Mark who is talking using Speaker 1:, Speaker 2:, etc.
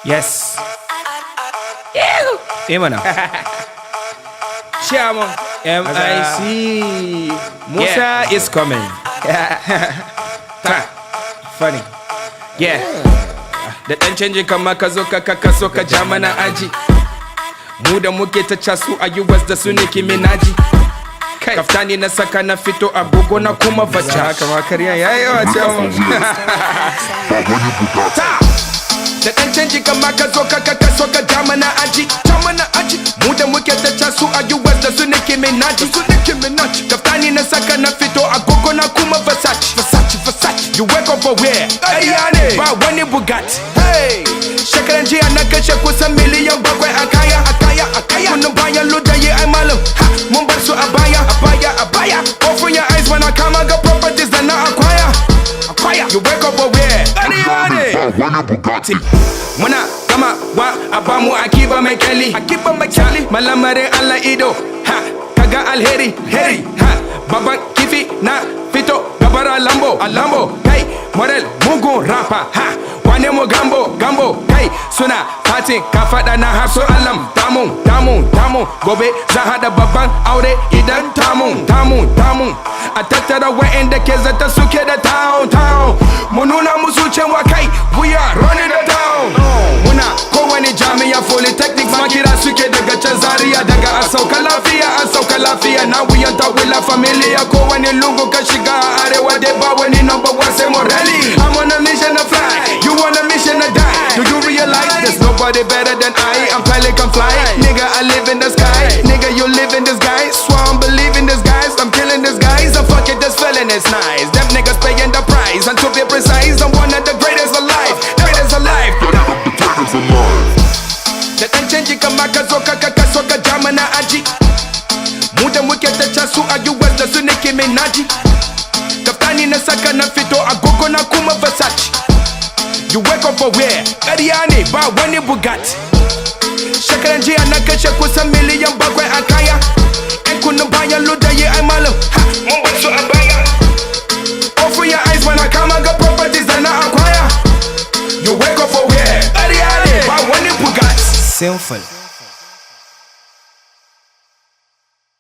Speaker 1: Yes. Mana? Chairman, MIC. Musa is coming. Funny. Yeah. Da ɗan canji kama ka zo ka so ka ja mana aji. Mu da muke ta casu a US da su Nicki Minaj. Kaftani na saka na fito agogo na kuma vacha. Kama karya yayi yawa chairman. Da ɗan canji kama ka zo ka so ka ja mana aji. Mu da muke ta casu a US da su Nicki Minaj. Kaftani na saka na fito agogo na kuma Versace. You wake up for where? Ayane ba wani Bugatti. Hey, shekaran jiya na kashe kusan miliyan 7 a kaya. Kunun bayan ludaye ai malam. Mun bar su a baya. Open your eyes when I come and got properties that na acquire. You wake up for where? Ayane ba wani Bugatti. Muna kama wa abamu akiba mai kyali. Malamarin Allah ido. Ha, kaga alheri. Baban kifi na fito gabara Lambo. Kai model mugun rapper. Ha, wane mo gambo. Kai suna fatin ka fada na hafso alam. Damun gobe za hada babban aure idan tamun. A tattara wa'anda ke zata suke da town. Mu nuna musu cewa kai we are running the town. Muna kowane jami'a polytechnic makira suke daga can Zaria daga an sauka lafiya. Now we on top with la familia. Kowane lungu ka shiga arewa dai ba wani number one sai Morelli. I'm on a mission to fly, you on a mission to die. Do you realize there's nobody better than I? I'm Pelican fly, nigga I live in the sky. Nigga you live in this guy, swear I'm believing this guys. I'm killing this guys, I'm fucking this feeling it's nice. Them niggas paying the price, and to be precise, I'm one of the greatest alive. Da ɗan canji kama ka zo ka ja mana aji. Mu da muke ta casu a US da su Nicki Minaj. Kaftani na saka na fito agogo na kuma Versace. You wake up for where? Ƙarya ne ba wani Bugatti. Shekaran jiya na kashe kusan miliyan 7 a kaya. Yan kunun bayan ludaye ai malam. Mun bar su a baya. Open your eyes when I come and got properties that na acquire. You wake up for where? Ƙarya ne ba wani Bugatti. Simple.